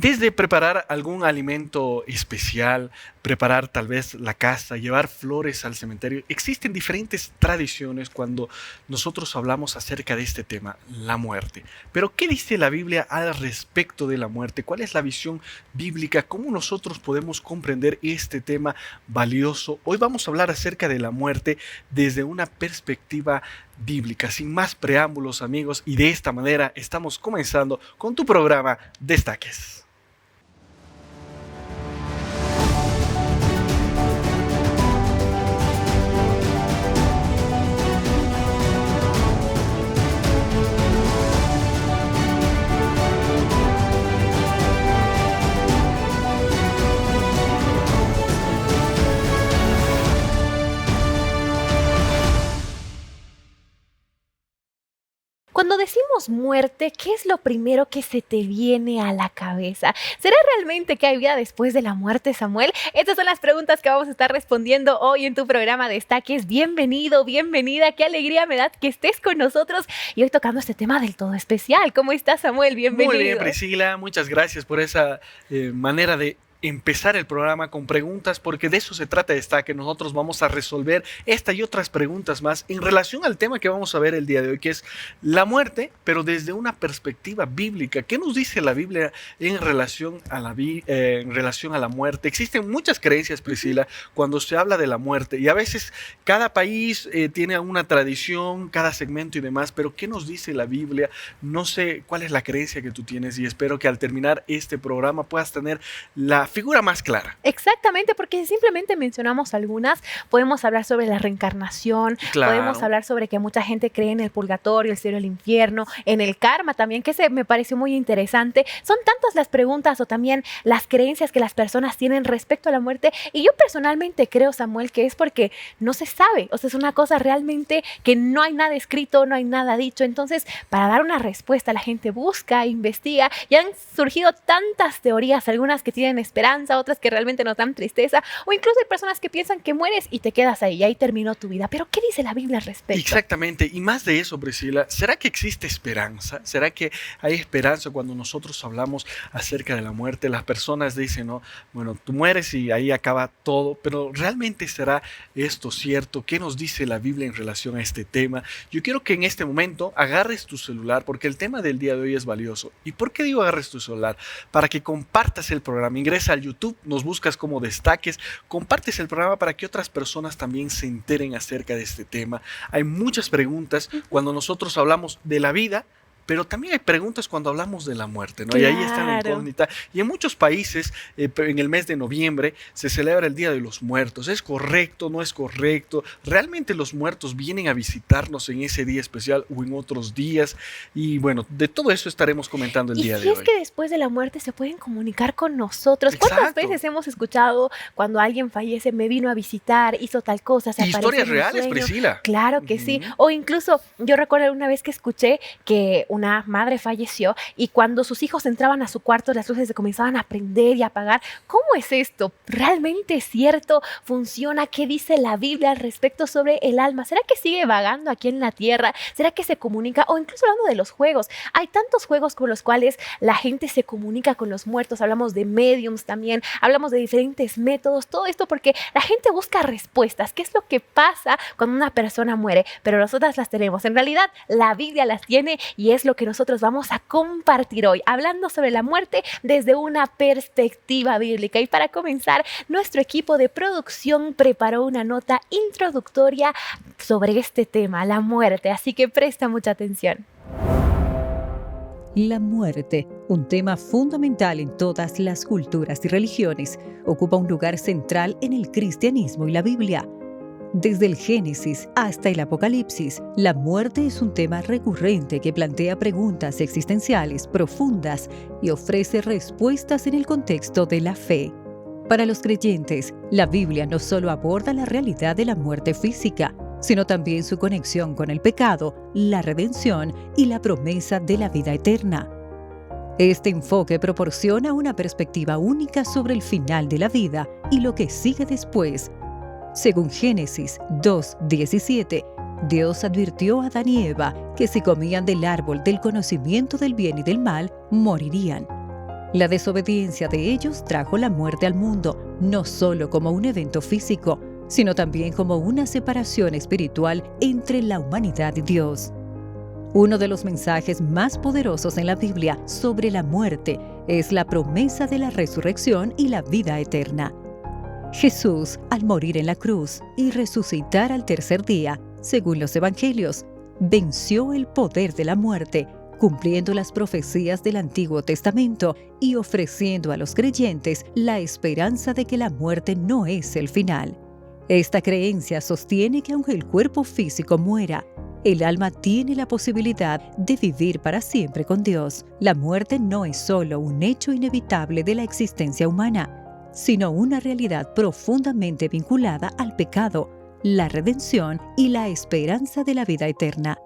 Desde preparar algún alimento especial, preparar tal vez la casa, llevar flores al cementerio, existen diferentes tradiciones cuando nosotros hablamos acerca de este tema, la muerte. Pero ¿qué dice la Biblia al respecto de la muerte? ¿Cuál es la visión bíblica? ¿Cómo nosotros podemos comprender este tema valioso? Hoy vamos a hablar acerca de la muerte desde una perspectiva bíblica. Sin más preámbulos, amigos, y de esta manera estamos comenzando con tu programa Destaques. Cuando decimos muerte, ¿qué es lo primero que se te viene a la cabeza? ¿Será realmente que hay vida después de la muerte, Samuel? Estas son las preguntas que vamos a estar respondiendo hoy en tu programa Destaques. Bienvenido, bienvenida. Qué alegría me da que estés con nosotros y hoy tocando este tema del todo especial. ¿Cómo estás, Samuel? Bienvenido. Muy bien, Priscila. Muchas gracias por esa manera de empezar el programa con preguntas, porque de eso se trata que nosotros vamos a resolver esta y otras preguntas más en relación al tema que vamos a ver el día de hoy, que es la muerte, pero desde una perspectiva bíblica. ¿Qué nos dice la Biblia en relación a la muerte? Existen muchas creencias, Priscila, cuando se habla de la muerte, y a veces cada país tiene una tradición, cada segmento y demás, pero ¿qué nos dice la Biblia? No sé cuál es la creencia que tú tienes y espero que al terminar este programa puedas tener la figura más clara. Exactamente, porque si simplemente mencionamos algunas, podemos hablar sobre la reencarnación, Claro. Podemos hablar sobre que mucha gente cree en el purgatorio, el cielo, el infierno, en el karma también, que me pareció muy interesante. Son tantas las preguntas o también las creencias que las personas tienen respecto a la muerte, y yo personalmente creo, Samuel, que es porque no se sabe, o sea, es una cosa realmente que no hay nada escrito, no hay nada dicho. Entonces, para dar una respuesta, la gente busca, investiga, y han surgido tantas teorías, algunas que tienen esperanza, otras que realmente nos dan tristeza, o incluso hay personas que piensan que mueres y te quedas ahí, y ahí terminó tu vida. Pero ¿qué dice la Biblia al respecto? Exactamente, y más de eso, Priscila, ¿será que existe esperanza? ¿Será que hay esperanza cuando nosotros hablamos acerca de la muerte? Las personas dicen, no, bueno, tú mueres y ahí acaba todo, pero ¿realmente será esto cierto? ¿Qué nos dice la Biblia en relación a este tema? Yo quiero que en este momento agarres tu celular, porque el tema del día de hoy es valioso. ¿Y por qué digo agarres tu celular? Para que compartas el programa. Ingresa al YouTube, nos buscas como Destaques, compartes el programa para que otras personas también se enteren acerca de este tema. Hay muchas preguntas cuando nosotros hablamos de la vida, pero también hay preguntas cuando hablamos de la muerte, ¿no? Claro. Y ahí está la incógnita. Y en muchos países, en el mes de noviembre, se celebra el Día de los Muertos. ¿Es correcto? ¿No es correcto? ¿Realmente los muertos vienen a visitarnos en ese día especial o en otros días? Y bueno, de todo eso estaremos comentando el día de hoy. Y si es que después de la muerte se pueden comunicar con nosotros. ¿Cuántas Exacto. veces hemos escuchado cuando alguien fallece, me vino a visitar, hizo tal cosa, se apareció Historias en un reales, sueño? Priscila. Claro que sí. O incluso, yo recuerdo una vez que escuché que una madre falleció y cuando sus hijos entraban a su cuarto, las luces se comenzaban a prender y a apagar. ¿Cómo es esto? ¿Realmente es cierto? ¿Funciona? ¿Qué dice la Biblia al respecto sobre el alma? ¿Será que sigue vagando aquí en la tierra? ¿Será que se comunica? O incluso hablando de los juegos. Hay tantos juegos con los cuales la gente se comunica con los muertos. Hablamos de mediums también, hablamos de diferentes métodos. Todo esto porque la gente busca respuestas. ¿Qué es lo que pasa cuando una persona muere? Pero nosotras las tenemos. En realidad, la Biblia las tiene y es lo que nosotros vamos a compartir hoy, hablando sobre la muerte desde una perspectiva bíblica. Y para comenzar, nuestro equipo de producción preparó una nota introductoria sobre este tema, la muerte, así que presta mucha atención. La muerte, un tema fundamental en todas las culturas y religiones, ocupa un lugar central en el cristianismo y la Biblia. Desde el Génesis hasta el Apocalipsis, la muerte es un tema recurrente que plantea preguntas existenciales profundas y ofrece respuestas en el contexto de la fe. Para los creyentes, la Biblia no solo aborda la realidad de la muerte física, sino también su conexión con el pecado, la redención y la promesa de la vida eterna. Este enfoque proporciona una perspectiva única sobre el final de la vida y lo que sigue después. Según Génesis 2:17, Dios advirtió a Adán y Eva que si comían del árbol del conocimiento del bien y del mal, morirían. La desobediencia de ellos trajo la muerte al mundo, no solo como un evento físico, sino también como una separación espiritual entre la humanidad y Dios. Uno de los mensajes más poderosos en la Biblia sobre la muerte es la promesa de la resurrección y la vida eterna. Jesús, al morir en la cruz y resucitar al tercer día, según los Evangelios, venció el poder de la muerte, cumpliendo las profecías del Antiguo Testamento y ofreciendo a los creyentes la esperanza de que la muerte no es el final. Esta creencia sostiene que aunque el cuerpo físico muera, el alma tiene la posibilidad de vivir para siempre con Dios. La muerte no es solo un hecho inevitable de la existencia humana, sino una realidad profundamente vinculada al pecado, la redención y la esperanza de la vida eterna.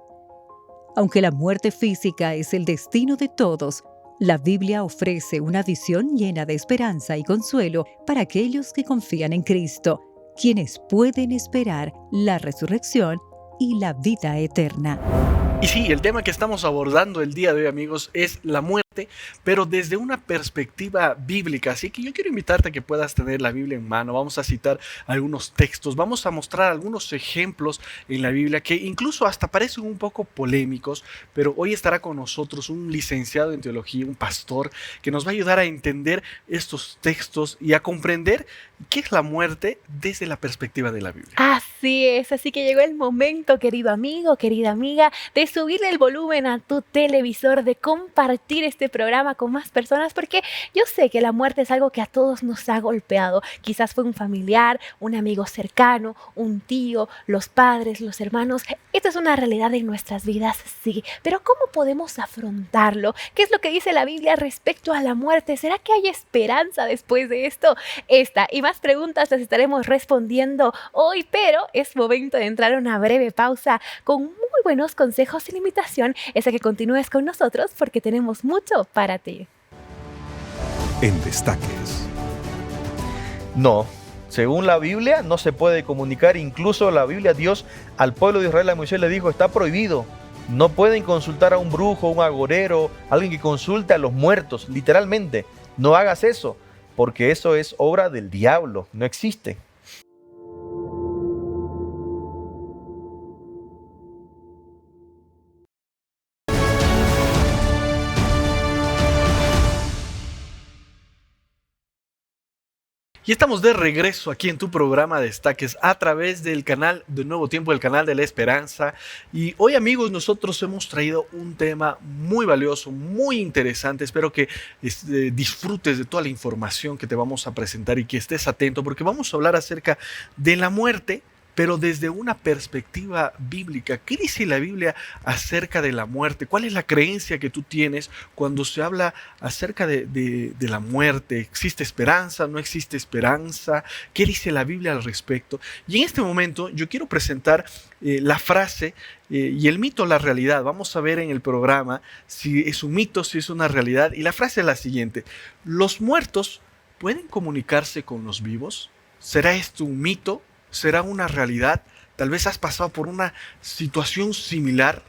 Aunque la muerte física es el destino de todos, la Biblia ofrece una visión llena de esperanza y consuelo para aquellos que confían en Cristo, quienes pueden esperar la resurrección y la vida eterna. Y sí, el tema que estamos abordando el día de hoy, amigos, es la muerte, pero desde una perspectiva bíblica. Así que yo quiero invitarte a que puedas tener la Biblia en mano. Vamos a citar algunos textos, vamos a mostrar algunos ejemplos en la Biblia que incluso hasta parecen un poco polémicos, pero hoy estará con nosotros un licenciado en teología, un pastor, que nos va a ayudar a entender estos textos y a comprender qué es la muerte desde la perspectiva de la Biblia. Así es, así que llegó el momento, querido amigo, querida amiga, de subirle el volumen a tu televisor, de compartir este programa con más personas, porque yo sé que la muerte es algo que a todos nos ha golpeado. Quizás fue un familiar, un amigo cercano, un tío, los padres, los hermanos. Esta es una realidad en nuestras vidas, sí, pero ¿cómo podemos afrontarlo? ¿Qué es lo que dice la Biblia respecto a la muerte? ¿Será que hay esperanza después de esto? Esta y más preguntas las estaremos respondiendo hoy, pero es momento de entrar a una breve pausa con muy buenos consejos y la invitación es a que continúes con nosotros porque tenemos mucho para ti. En Destaques. No, según la Biblia no se puede comunicar, incluso la Biblia, Dios al pueblo de Israel, a Moisés le dijo, está prohibido. No pueden consultar a un brujo, un agorero, alguien que consulte a los muertos, literalmente. No hagas eso, porque eso es obra del diablo, no existe. Y estamos de regreso aquí en tu programa Destaques a través del canal de Nuevo Tiempo, el canal de la Esperanza. Y hoy, amigos, nosotros hemos traído un tema muy valioso, muy interesante. Espero que disfrutes de toda la información que te vamos a presentar y que estés atento porque vamos a hablar acerca de la muerte, pero desde una perspectiva bíblica. ¿Qué dice la Biblia acerca de la muerte? ¿Cuál es la creencia que tú tienes cuando se habla acerca de la muerte? ¿Existe esperanza? ¿No existe esperanza? ¿Qué dice la Biblia al respecto? Y en este momento yo quiero presentar la frase y el mito, la realidad. Vamos a ver en el programa si es un mito, si es una realidad. Y la frase es la siguiente: ¿los muertos pueden comunicarse con los vivos? ¿Será esto un mito? ¿Será una realidad? Tal vez has pasado por una situación similar,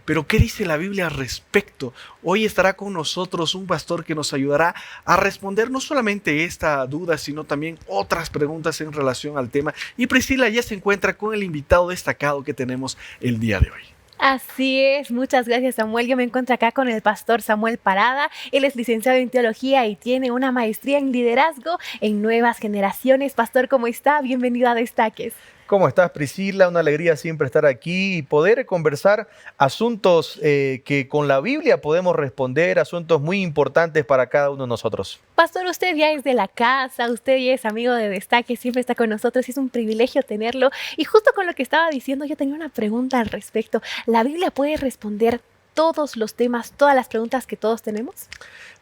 pero ¿qué dice la Biblia al respecto? Hoy estará con nosotros un pastor que nos ayudará a responder no solamente esta duda, sino también otras preguntas en relación al tema. Y Priscila ya se encuentra con el invitado destacado que tenemos el día de hoy. Así es, muchas gracias, Samuel. Yo me encuentro acá con el pastor Samuel Parada. Él es licenciado en teología y tiene una maestría en liderazgo en nuevas generaciones. Pastor, ¿cómo está? Bienvenido a Destaques. ¿Cómo estás, Priscila? Una alegría siempre estar aquí y poder conversar asuntos que con la Biblia podemos responder, asuntos muy importantes para cada uno de nosotros. Pastor, usted ya es de la casa, usted ya es amigo de Destaque, siempre está con nosotros y es un privilegio tenerlo. Y justo con lo que estaba diciendo, yo tenía una pregunta al respecto. ¿La Biblia puede responder todos los temas, todas las preguntas que todos tenemos?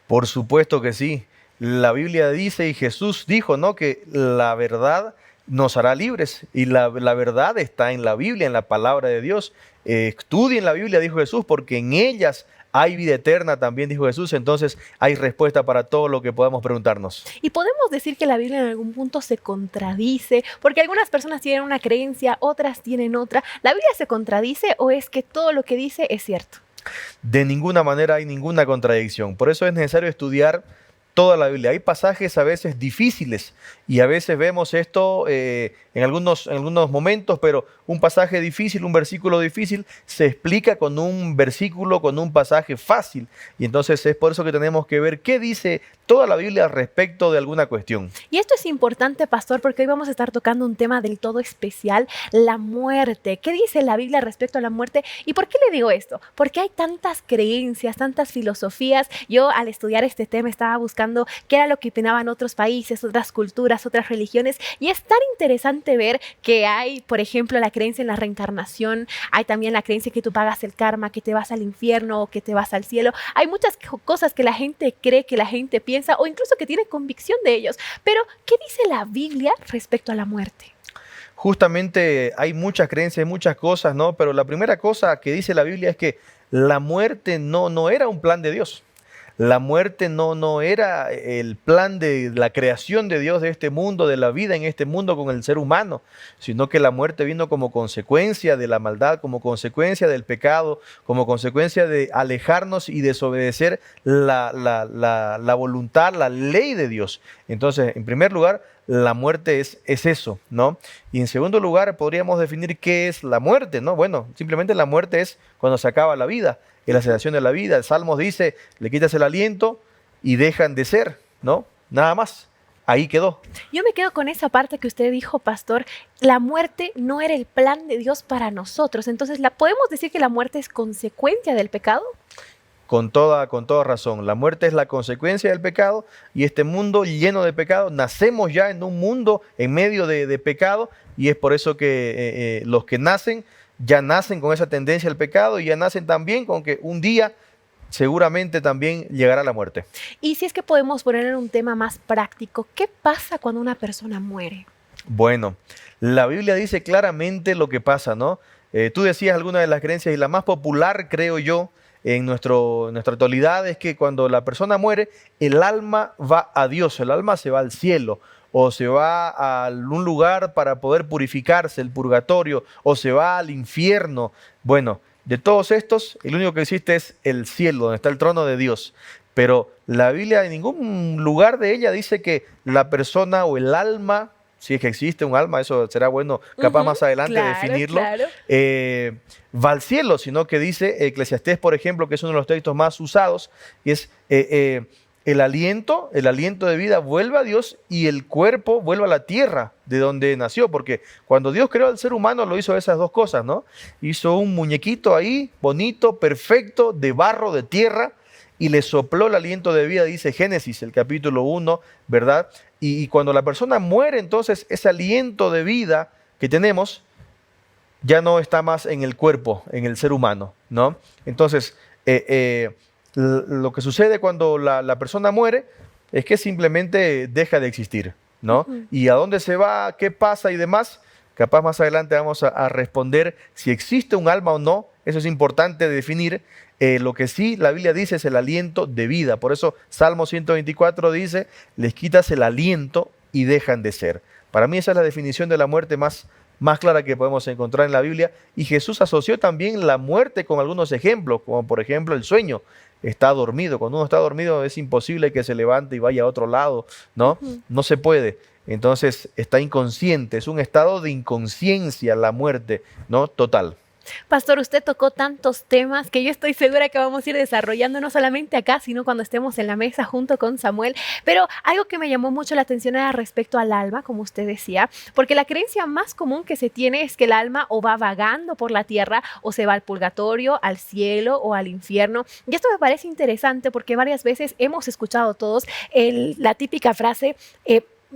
Por supuesto que sí. La Biblia dice y Jesús dijo, ¿no?, que la verdad nos hará libres y la verdad está en la Biblia, en la palabra de Dios. Estudien la Biblia, dijo Jesús, porque en ellas hay vida eterna, también dijo Jesús. Entonces hay respuesta para todo lo que podamos preguntarnos. Y podemos decir que la Biblia en algún punto se contradice, porque algunas personas tienen una creencia, otras tienen otra. ¿La Biblia se contradice o es que todo lo que dice es cierto? De ninguna manera hay ninguna contradicción. Por eso es necesario estudiar toda la Biblia. Hay pasajes a veces difíciles y a veces vemos esto en algunos momentos, pero un pasaje difícil, un versículo difícil, se explica con un versículo, con un pasaje fácil. Y entonces es por eso que tenemos que ver qué dice toda la Biblia respecto de alguna cuestión. Y esto es importante, pastor, porque hoy vamos a estar tocando un tema del todo especial, la muerte. ¿Qué dice la Biblia respecto a la muerte? ¿Y por qué le digo esto? Porque hay tantas creencias, tantas filosofías. Yo al estudiar este tema estaba buscando qué era lo que opinaban otros países, otras culturas, otras religiones. Y es tan interesante ver que hay, por ejemplo, la creencia en la reencarnación, hay también la creencia que tú pagas el karma, que te vas al infierno o que te vas al cielo. Hay muchas cosas que la gente cree, que la gente piensa o incluso que tiene convicción de ellos. Pero, ¿qué dice la Biblia respecto a la muerte? Justamente hay muchas creencias, muchas cosas, ¿no? Pero la primera cosa que dice la Biblia es que la muerte no era un plan de Dios. La muerte no era el plan de la creación de Dios de este mundo, de la vida en este mundo con el ser humano, sino que la muerte vino como consecuencia de la maldad, como consecuencia del pecado, como consecuencia de alejarnos y desobedecer la voluntad, la ley de Dios. Entonces, en primer lugar, la muerte es eso, ¿no? Y en segundo lugar, podríamos definir qué es la muerte, ¿no? Bueno, simplemente la muerte es cuando se acaba la vida, es la cesación de la vida. El Salmo dice, le quitas el aliento y dejan de ser, ¿no? Nada más. Ahí quedó. Yo me quedo con esa parte que usted dijo, pastor. La muerte no era el plan de Dios para nosotros. Entonces, ¿podemos decir que la muerte es consecuencia del pecado? Con toda razón. La muerte es la consecuencia del pecado y este mundo lleno de pecado, nacemos ya en un mundo en medio de pecado y es por eso que los que nacen ya nacen con esa tendencia al pecado y ya nacen también con que un día seguramente también llegará la muerte. Y si es que podemos poner en un tema más práctico, ¿qué pasa cuando una persona muere? Bueno, la Biblia dice claramente lo que pasa, ¿no? Tú decías alguna de las creencias y la más popular, creo yo, en nuestra actualidad es que cuando la persona muere, el alma va a Dios, el alma se va al cielo, o se va a un lugar para poder purificarse, el purgatorio, o se va al infierno. Bueno, de todos estos, el único que existe es el cielo, donde está el trono de Dios. Pero la Biblia en ningún lugar de ella dice que la persona o el alma, si es que existe un alma, eso será bueno capaz más adelante definirlo, claro. Va al cielo, sino que dice Eclesiastés, por ejemplo, que es uno de los textos más usados, y es el aliento de vida vuelve a Dios y el cuerpo vuelve a la tierra de donde nació, porque cuando Dios creó al ser humano lo hizo esas dos cosas, ¿no? Hizo un muñequito ahí, bonito, perfecto, de barro, de tierra, y le sopló el aliento de vida, dice Génesis, el capítulo 1, ¿verdad? Y cuando la persona muere, entonces ese aliento de vida que tenemos ya no está más en el cuerpo, en el ser humano, ¿no? Entonces, lo que sucede cuando la persona muere es que simplemente deja de existir, ¿no? ¿Y a dónde se va? ¿Qué pasa? Y demás. Capaz más adelante vamos a responder si existe un alma o no. Eso es importante definir. Lo que sí la Biblia dice es el aliento de vida. Por eso Salmo 124 dice, les quitas el aliento y dejan de ser. Para mí esa es la definición de la muerte más clara que podemos encontrar en la Biblia. Y Jesús asoció también la muerte con algunos ejemplos, como por ejemplo el sueño. Está dormido. Cuando uno está dormido es imposible que se levante y vaya a otro lado, ¿no? No se puede. Entonces está inconsciente. Es un estado de inconsciencia la muerte, ¿no? Total. Pastor, usted tocó tantos temas que yo estoy segura que vamos a ir desarrollando no solamente acá, sino cuando estemos en la mesa junto con Samuel. Pero algo que me llamó mucho la atención era respecto al alma, como usted decía, porque la creencia más común que se tiene es que el alma o va vagando por la tierra o se va al purgatorio, al cielo o al infierno. Y esto me parece interesante porque varias veces hemos escuchado todos la típica frase,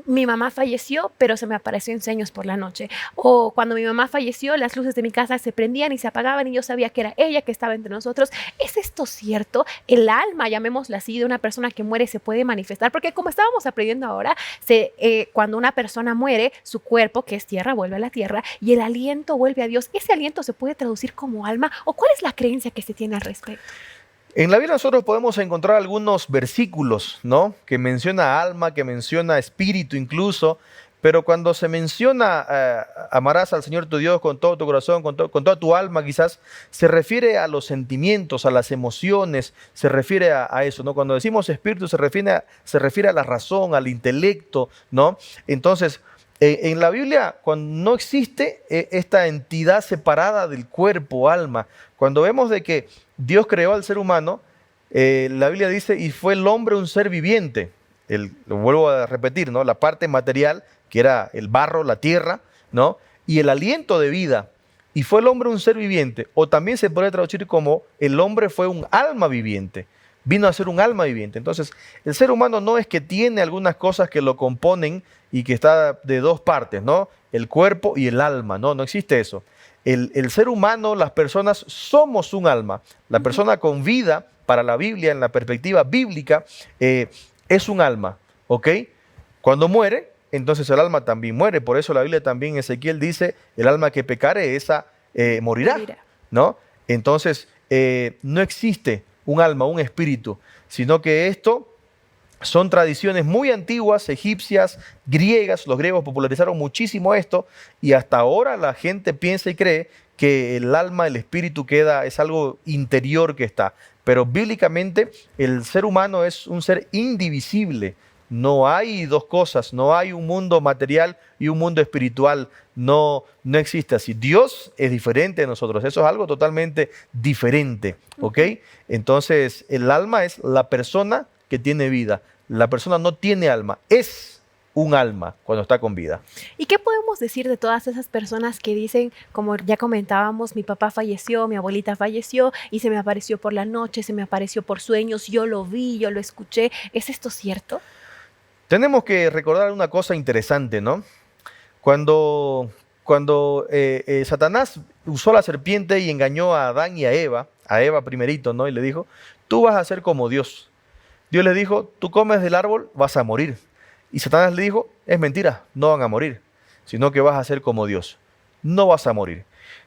mi mamá falleció, pero se me apareció en sueños por la noche. O cuando mi mamá falleció, las luces de mi casa se prendían y se apagaban y yo sabía que era ella que estaba entre nosotros. ¿Es esto cierto? El alma, llamémosla así, de una persona que muere se puede manifestar. Porque como estábamos aprendiendo ahora, cuando una persona muere, su cuerpo, que es tierra, vuelve a la tierra y el aliento vuelve a Dios. ¿Ese aliento se puede traducir como alma? ¿O cuál es la creencia que se tiene al respecto? En la Biblia nosotros podemos encontrar algunos versículos, ¿no? Que menciona alma, que menciona espíritu incluso, Pero cuando se menciona amarás al Señor tu Dios con todo tu corazón, con toda tu alma, quizás se refiere a los sentimientos, a las emociones, se refiere a eso, ¿no? Cuando decimos espíritu se refiere a la razón, al intelecto, ¿no? Entonces, en la Biblia, cuando no existe esta entidad separada del cuerpo, alma, cuando vemos de que Dios creó al ser humano, la Biblia dice, y fue el hombre un ser viviente. Lo vuelvo a repetir, ¿no? La parte material, que era el barro, la tierra, ¿no? Y el aliento de vida. Y fue el hombre un ser viviente. O también se puede traducir como el hombre fue un alma viviente. Vino a ser un alma viviente. Entonces, el ser humano no es que tiene algunas cosas que lo componen y que está de dos partes, ¿no? El cuerpo y el alma, ¿no? No existe eso. El ser humano, las personas, somos un alma. La persona con vida, para la Biblia, en la perspectiva bíblica, es un alma, ¿ok? Cuando muere, entonces el alma también muere. Por eso la Biblia también en Ezequiel dice, el alma que pecare, esa morirá, ¿no? Entonces, no existe un alma, un espíritu, sino que esto son tradiciones muy antiguas, egipcias, griegas. Los griegos popularizaron muchísimo esto y hasta ahora la gente piensa y cree que el alma, el espíritu es algo interior que está. Pero bíblicamente el ser humano es un ser indivisible. No hay dos cosas, no hay un mundo material y un mundo espiritual. No existe así. Dios es diferente de nosotros. Eso es algo totalmente diferente, ¿ok? Entonces, el alma es la persona que tiene vida. La persona no tiene alma, es un alma cuando está con vida. ¿Y qué podemos decir de todas esas personas que dicen, como ya comentábamos, mi papá falleció, mi abuelita falleció y se me apareció por la noche, se me apareció por sueños, yo lo vi, yo lo escuché? ¿Es esto cierto? Tenemos que recordar una cosa interesante, ¿no? Cuando Satanás usó la serpiente y engañó a Adán y a Eva primerito, ¿no? Y le dijo, tú vas a ser como Dios. Dios le dijo, tú comes del árbol, vas a morir. Y Satanás le dijo, es mentira, no van a morir, sino que vas a ser como Dios. No vas a morir.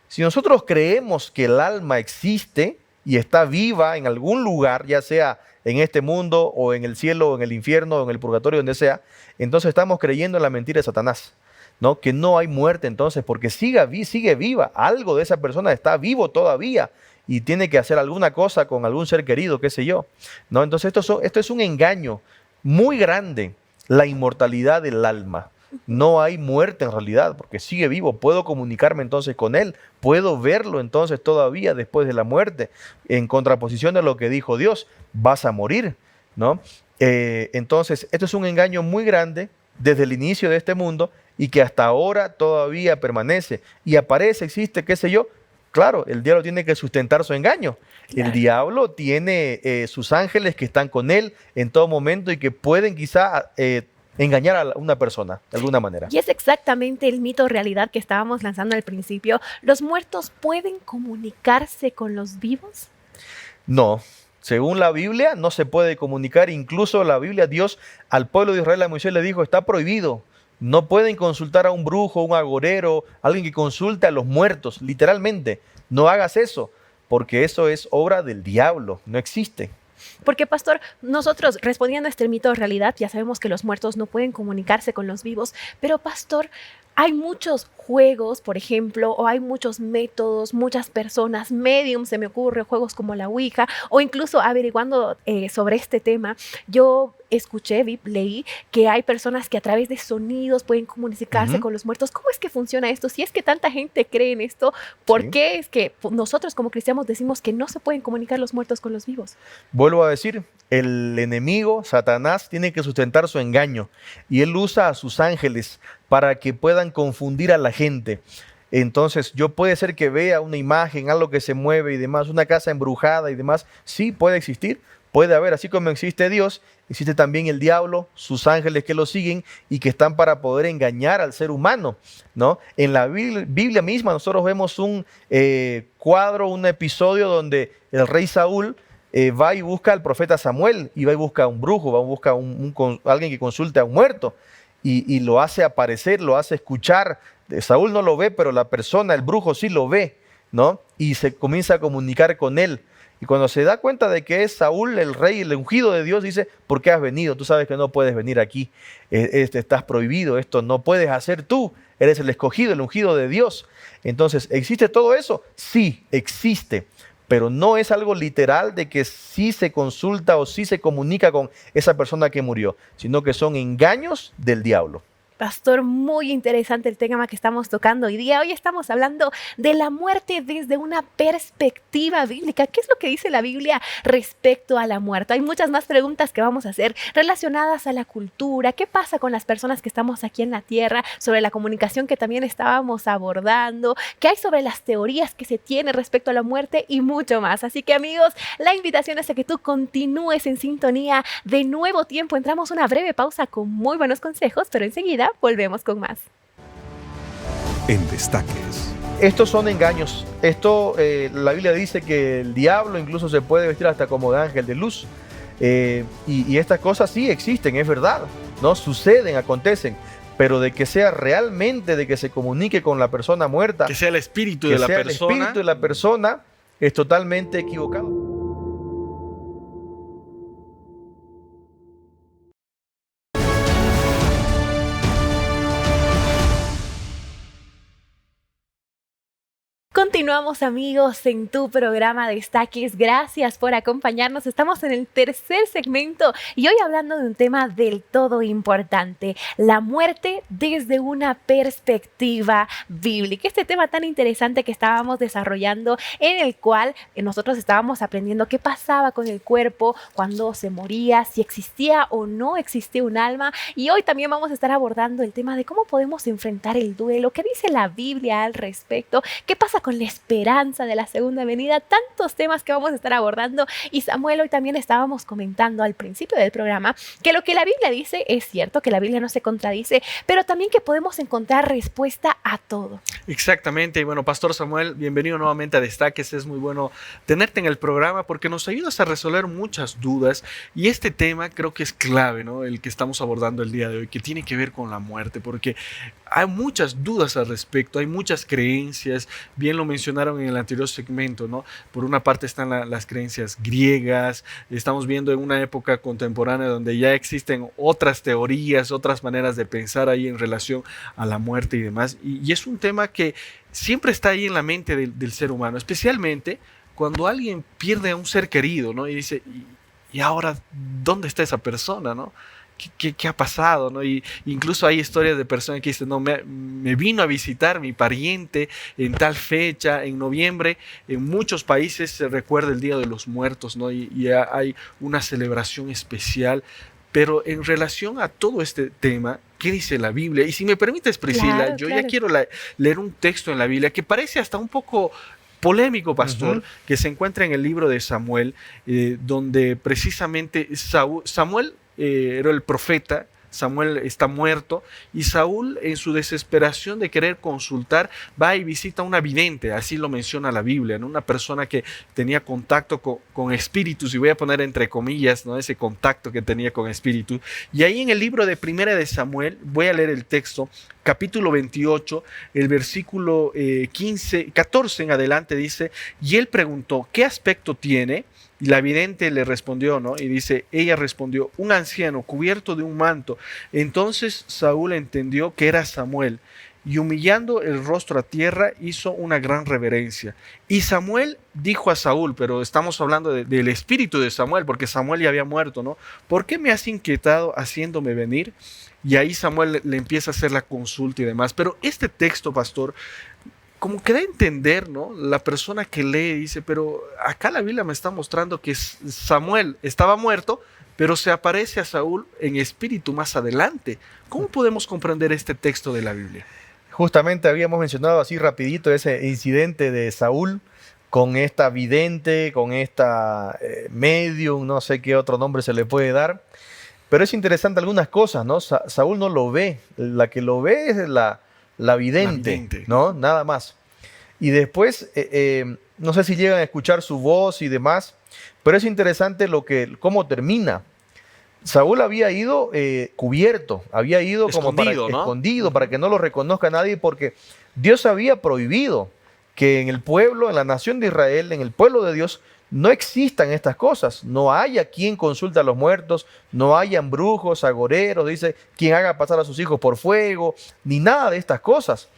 Si nosotros creemos que el alma existe y está viva en algún lugar, ya sea en este mundo o en el cielo o en el infierno o en el purgatorio, donde sea, entonces estamos creyendo en la mentira de Satanás, ¿no? Que no hay muerte entonces, porque sigue viva. Algo de esa persona está vivo todavía y tiene que hacer alguna cosa con algún ser querido, qué sé yo, ¿no? Entonces esto es un engaño muy grande, la inmortalidad del alma. No hay muerte en realidad, porque sigue vivo. Puedo comunicarme entonces con él, puedo verlo entonces todavía después de la muerte, en contraposición de lo que dijo Dios, vas a morir, ¿no? Entonces, esto es un engaño muy grande desde el inicio de este mundo y que hasta ahora todavía permanece y aparece, existe, qué sé yo. Claro, el diablo tiene que sustentar su engaño. Claro. El diablo tiene sus ángeles que están con él en todo momento y que pueden quizá engañar a una persona de alguna manera. Y es exactamente el mito o realidad que estábamos lanzando al principio. ¿Los muertos pueden comunicarse con los vivos? No. Según la Biblia, no se puede comunicar. Incluso la Biblia, Dios al pueblo de Israel, a Moisés le dijo, está prohibido. No pueden consultar a un brujo, un agorero, alguien que consulte a los muertos, literalmente. No hagas eso, porque eso es obra del diablo, no existe. Porque, pastor, nosotros, respondiendo a este mito de realidad, ya sabemos que los muertos no pueden comunicarse con los vivos, pero, pastor, hay muchos juegos, por ejemplo, o hay muchos métodos, muchas personas, medium, se me ocurre, juegos como la Ouija, o incluso averiguando sobre este tema, yo escuché, leí que hay personas que a través de sonidos pueden comunicarse con los muertos. ¿Cómo es que funciona esto? Si es que tanta gente cree en esto, ¿por qué es que nosotros como cristianos decimos que no se pueden comunicar los muertos con los vivos? Vuelvo a decir, el enemigo, Satanás, tiene que sustentar su engaño y él usa a sus ángeles para que puedan confundir a la gente. Entonces, puede ser que vea una imagen, algo que se mueve y demás, una casa embrujada y demás. Sí, puede existir, puede haber, así como existe Dios, existe también el diablo, sus ángeles que lo siguen y que están para poder engañar al ser humano, ¿no? En la Biblia misma nosotros vemos un cuadro, un episodio donde el rey Saúl va y busca al profeta Samuel y va y busca a un brujo, va y busca a alguien que consulte a un muerto y lo hace aparecer, lo hace escuchar. Saúl no lo ve, pero la persona, el brujo sí lo ve, ¿no? Y se comienza a comunicar con él. Y cuando se da cuenta de que es Saúl el rey, el ungido de Dios, dice, ¿por qué has venido? Tú sabes que no puedes venir aquí, estás prohibido, esto no puedes hacer tú, eres el escogido, el ungido de Dios. Entonces, ¿existe todo eso? Sí, existe, pero no es algo literal de que sí se consulta o sí se comunica con esa persona que murió, sino que son engaños del diablo. Pastor, muy interesante el tema que estamos tocando hoy día. Hoy estamos hablando de la muerte desde una perspectiva bíblica. ¿Qué es lo que dice la Biblia respecto a la muerte? Hay muchas más preguntas que vamos a hacer relacionadas a la cultura. ¿Qué pasa con las personas que estamos aquí en la tierra? Sobre la comunicación que también estábamos abordando. ¿Qué hay sobre las teorías que se tienen respecto a la muerte? Y mucho más. Así que, amigos, la invitación es a que tú continúes en sintonía de Nuevo Tiempo. Entramos a una breve pausa con muy buenos consejos, pero enseguida volvemos con más. En Destaques. Estos son engaños. La Biblia dice que el diablo incluso se puede vestir hasta como de ángel de luz. Y estas cosas sí existen, es verdad, ¿no? Suceden, acontecen. Pero de que sea realmente, de que se comunique con la persona muerta, que sea el espíritu de la persona, el espíritu de la persona, es totalmente equivocado. Continuamos, amigos, en tu programa Destaques. Gracias por acompañarnos. Estamos en el tercer segmento y hoy hablando de un tema del todo importante, la muerte desde una perspectiva bíblica. Este tema tan interesante que estábamos desarrollando, en el cual nosotros estábamos aprendiendo qué pasaba con el cuerpo cuando se moría, si existía o no existía un alma. Y hoy también vamos a estar abordando el tema de cómo podemos enfrentar el duelo, qué dice la Biblia al respecto, qué pasa con la esperanza de la segunda venida, tantos temas que vamos a estar abordando. Y Samuel, hoy también estábamos comentando al principio del programa que lo que la Biblia dice es cierto, que la Biblia no se contradice, pero también que podemos encontrar respuesta a todo. Exactamente, y bueno, Pastor Samuel, bienvenido nuevamente a Destaques. Es muy bueno tenerte en el programa porque nos ayudas a resolver muchas dudas y este tema creo que es clave, ¿no? El que estamos abordando el día de hoy, que tiene que ver con la muerte, porque hay muchas dudas al respecto, hay muchas creencias, bien lo mencionaron en el anterior segmento, ¿no? Por una parte están las creencias griegas, estamos viendo en una época contemporánea donde ya existen otras teorías, otras maneras de pensar ahí en relación a la muerte y demás, y es un tema que siempre está ahí en la mente del ser humano, especialmente cuando alguien pierde a un ser querido, ¿no? Y dice, ¿y ahora dónde está esa persona, no? ¿Qué ha pasado, no? Y incluso hay historias de personas que dicen, no, me vino a visitar mi pariente en tal fecha, en noviembre. En muchos países se recuerda el Día de los Muertos, ¿no? Y hay una celebración especial. Pero en relación a todo este tema, ¿qué dice la Biblia? Y si me permites, Priscila, yo ya quiero leer un texto en la Biblia que parece hasta un poco polémico, pastor, que se encuentra en el libro de Samuel, donde precisamente Samuel era el profeta. Samuel está muerto y Saúl, en su desesperación de querer consultar, va y visita a una vidente, así lo menciona la Biblia, ¿no? Una persona que tenía contacto con espíritus, y voy a poner entre comillas, ¿no? Ese contacto que tenía con espíritus. Y ahí en el libro de Primera de Samuel, voy a leer el texto, capítulo 28, el versículo 14 en adelante dice, y él preguntó, ¿qué aspecto tiene? Y la vidente le respondió, ¿no? Y dice, ella respondió, un anciano cubierto de un manto. Entonces Saúl entendió que era Samuel, y humillando el rostro a tierra, hizo una gran reverencia. Y Samuel dijo a Saúl, pero estamos hablando del espíritu de Samuel, porque Samuel ya había muerto, ¿no? ¿Por qué me has inquietado haciéndome venir? Y ahí Samuel le empieza a hacer la consulta y demás. Pero este texto, pastor, como que da a entender, ¿no? La persona que lee dice, pero acá la Biblia me está mostrando que Samuel estaba muerto, pero se aparece a Saúl en espíritu más adelante. ¿Cómo podemos comprender este texto de la Biblia? Justamente habíamos mencionado así rapidito ese incidente de Saúl con esta vidente, con esta medium, no sé qué otro nombre se le puede dar. Pero es interesante algunas cosas, ¿no? Saúl no lo ve, la que lo ve es la vidente, ¿no? Nada más. Y después, no sé si llegan a escuchar su voz y demás, pero es interesante cómo termina. Saúl había ido cubierto, había ido escondido para que no lo reconozca nadie, porque Dios había prohibido que en el pueblo, en la nación de Israel, en el pueblo de Dios, no existan estas cosas. No haya quien consulte a los muertos, no hayan brujos, agoreros, dice, quien haga pasar a sus hijos por fuego, ni nada de estas cosas.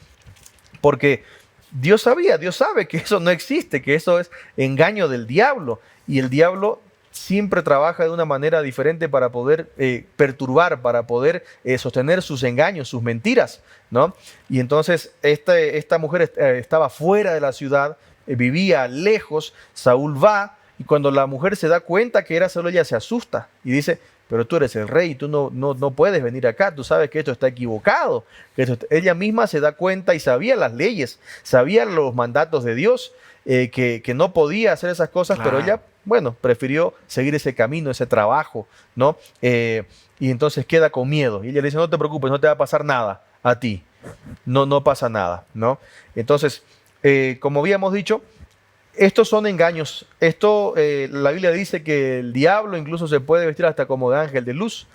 Porque Dios sabe que eso no existe, que eso es engaño del diablo. Y el diablo siempre trabaja de una manera diferente para poder perturbar, para poder sostener sus engaños, sus mentiras, ¿no? Y entonces esta mujer estaba fuera de la ciudad, vivía lejos. Saúl va, y cuando la mujer se da cuenta que era Saúl, ella se asusta y dice, pero tú eres el rey, tú no puedes venir acá, tú sabes que esto está equivocado. Ella misma se da cuenta y sabía las leyes, sabía los mandatos de Dios, que no podía hacer esas cosas, Claro. pero ella, bueno, prefirió seguir ese camino, ese trabajo, ¿no? Y entonces queda con miedo. Y ella le dice, no te preocupes, no te va a pasar nada a ti. No pasa nada, ¿no? Entonces, como habíamos dicho, estos son engaños. La Biblia dice que el diablo incluso se puede vestir hasta como de ángel de luz.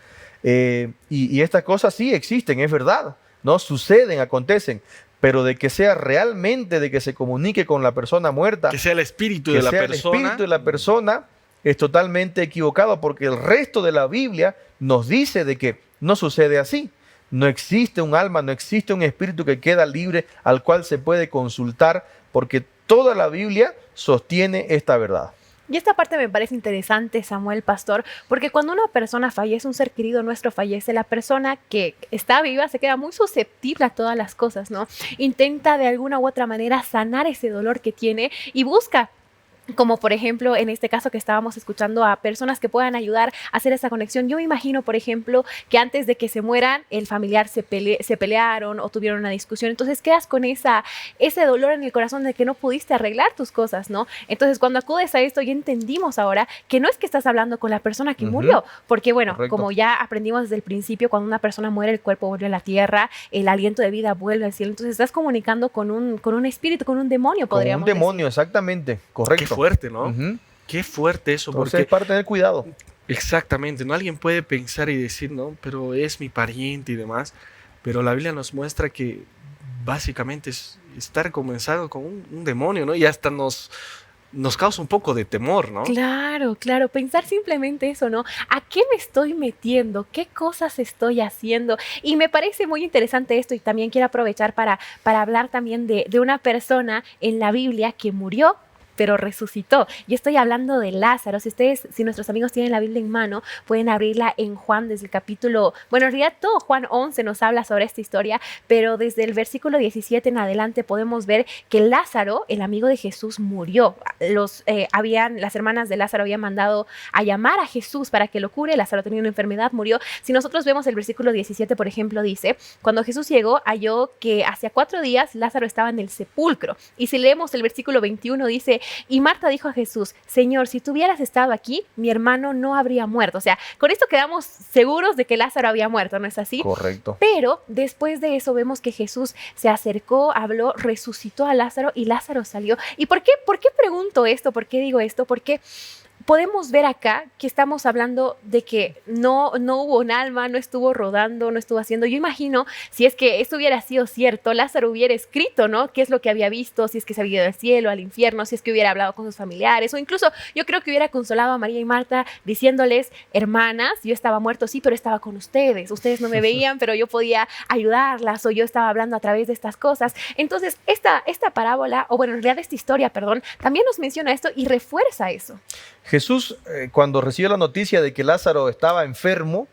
Y estas cosas sí existen, es verdad, ¿no? Suceden, acontecen. Pero de que sea realmente, de que se comunique con la persona muerta, Que sea el espíritu que de la sea el persona. espíritu de la persona, es totalmente equivocado, porque el resto de la Biblia nos dice de que no sucede así. No existe un alma, no existe un espíritu que queda libre al cual se puede consultar, porque toda la Biblia sostiene esta verdad. Y esta parte me parece interesante, Samuel Pastor, porque cuando una persona fallece, un ser querido nuestro fallece, la persona que está viva se queda muy susceptible a todas las cosas, ¿no? Intenta de alguna u otra manera sanar ese dolor que tiene y busca, como por ejemplo en este caso que estábamos escuchando, a personas que puedan ayudar a hacer esa conexión. Yo me imagino, por ejemplo, que antes de que se mueran, el familiar se pelearon o tuvieron una discusión, entonces quedas con ese dolor en el corazón de que no pudiste arreglar tus cosas, ¿no? Entonces cuando acudes a esto ya entendimos ahora que no es que estás hablando con la persona que murió, porque bueno, Correcto. como ya aprendimos desde el principio, cuando una persona muere, el cuerpo vuelve a la tierra, el aliento de vida vuelve al cielo, entonces estás comunicando con un espíritu, con un demonio, Con un podríamos demonio, exactamente, Qué correcto. fuerte, ¿no? Ujú. Qué fuerte eso, Entonces porque es para tener cuidado. exactamente, ¿no? Alguien puede pensar y decir, no, pero es mi pariente y demás, pero la Biblia nos muestra que básicamente es estar comenzado con un demonio, ¿no? Y hasta nos causa un poco de temor, ¿no? Claro, claro, pensar simplemente eso, ¿no? ¿A qué me estoy metiendo? ¿Qué cosas estoy haciendo? Y me parece muy interesante esto y también quiero aprovechar para hablar también de una persona en la Biblia que murió, pero resucitó. Y estoy hablando de Lázaro. Si nuestros amigos tienen la Biblia en mano, pueden abrirla en Juan desde el capítulo, bueno, en realidad todo Juan 11 nos habla sobre esta historia, pero desde el versículo 17 en adelante podemos ver que Lázaro, el amigo de Jesús, murió. Las hermanas de Lázaro habían mandado a llamar a Jesús para que lo cure. Lázaro tenía una enfermedad, murió. Si nosotros vemos el versículo 17, por ejemplo, dice, cuando Jesús llegó, halló que hacía 4 días Lázaro estaba en el sepulcro. Y si leemos el versículo 21, dice, y Marta dijo a Jesús, Señor, si tú hubieras estado aquí, mi hermano no habría muerto. O sea, con esto quedamos seguros de que Lázaro había muerto, ¿no es así? Correcto. Pero después de eso vemos que Jesús se acercó, habló, resucitó a Lázaro y Lázaro salió. ¿Y por qué pregunto esto? ¿Por qué digo esto? Porque podemos ver acá que estamos hablando de que no hubo un alma, no estuvo rodando, no estuvo haciendo. Yo imagino, si es que esto hubiera sido cierto, Lázaro hubiera escrito, ¿no? ¿Qué es lo que había visto? Si es que se había ido al cielo, al infierno, si es que hubiera hablado con sus familiares, o incluso yo creo que hubiera consolado a María y Marta diciéndoles, hermanas, yo estaba muerto, sí, pero estaba con ustedes. Ustedes no me veían, pero yo podía ayudarlas, o yo estaba hablando a través de estas cosas. Entonces, esta parábola, o bueno, en realidad esta historia, perdón, también nos menciona esto y refuerza eso. Jesús, cuando recibió la noticia de que Lázaro estaba enfermo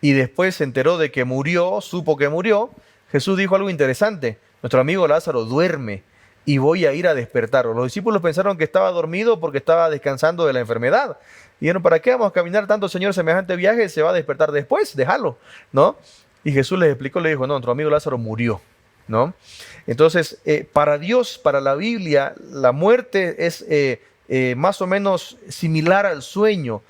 y después se enteró de que murió, supo que murió, Jesús dijo algo interesante. Nuestro amigo Lázaro duerme y voy a ir a despertarlo. Los discípulos pensaron que estaba dormido porque estaba descansando de la enfermedad. Y dijeron, ¿para qué vamos a caminar tanto, Señor, semejante viaje? Se va a despertar después, déjalo, ¿no? Y Jesús les explicó, le dijo, no, nuestro amigo Lázaro murió, ¿no? Entonces, para Dios, para la Biblia, la muerte es más o menos similar al sueño,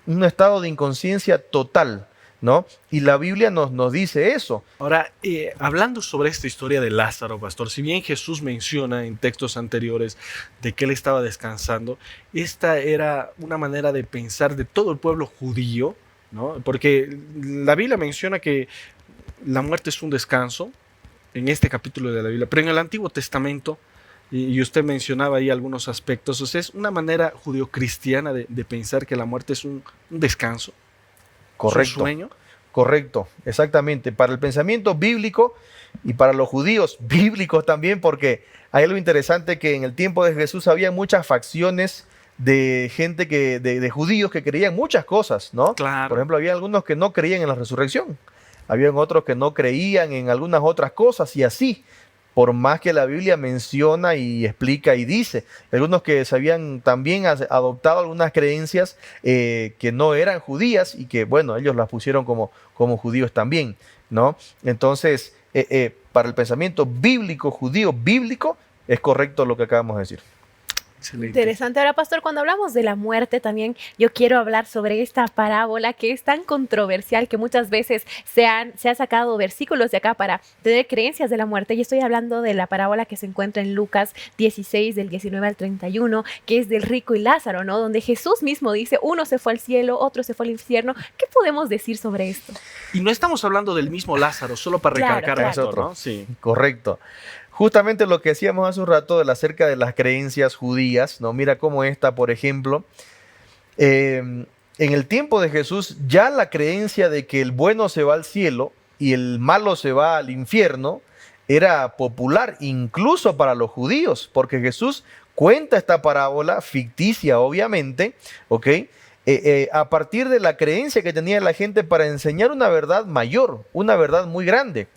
un estado de inconsciencia total, ¿no? Y la Biblia nos dice eso. Ahora, hablando sobre esta historia de Lázaro, pastor, si bien Jesús menciona en textos anteriores de que él estaba descansando, esta era una manera de pensar de todo el pueblo judío, ¿no? Porque la Biblia menciona que la muerte es un descanso en este capítulo de la Biblia, pero en el Antiguo Testamento y usted mencionaba ahí algunos aspectos. O sea, es una manera judeocristiana de pensar que la muerte es un descanso, es un Correcto. sueño. Correcto, exactamente. Para el pensamiento bíblico y para los judíos bíblicos también, porque hay algo interesante que en el tiempo de Jesús había muchas facciones de gente de judíos que creían muchas cosas, ¿no? Claro. Por ejemplo, había algunos que no creían en la resurrección, habían otros que no creían en algunas otras cosas y así. Por más que la Biblia menciona y explica y dice, algunos que se habían también adoptado algunas creencias que no eran judías y que, bueno, ellos las pusieron como judíos también, ¿no? Entonces, para el pensamiento bíblico, judío bíblico, es correcto lo que acabamos de decir. Excelente. Interesante. Ahora, pastor, cuando hablamos de la muerte también, yo quiero hablar sobre esta parábola que es tan controversial que muchas veces se ha sacado versículos de acá para tener creencias de la muerte. Y estoy hablando de la parábola que se encuentra en Lucas 16, del 19 al 31, que es del rico y Lázaro, ¿no? Donde Jesús mismo dice, uno se fue al cielo, otro se fue al infierno. ¿Qué podemos decir sobre esto? Y no estamos hablando del mismo Lázaro, solo para Claro, recalcar claro. esto, Es otro. ¿no? Sí. Correcto. Justamente lo que decíamos hace un rato acerca de las creencias judías, ¿no? Mira cómo esta, por ejemplo, en el tiempo de Jesús, ya la creencia de que el bueno se va al cielo y el malo se va al infierno era popular incluso para los judíos, porque Jesús cuenta esta parábola ficticia, obviamente, ¿ok? A partir de la creencia que tenía la gente para enseñar una verdad mayor, una verdad muy grande.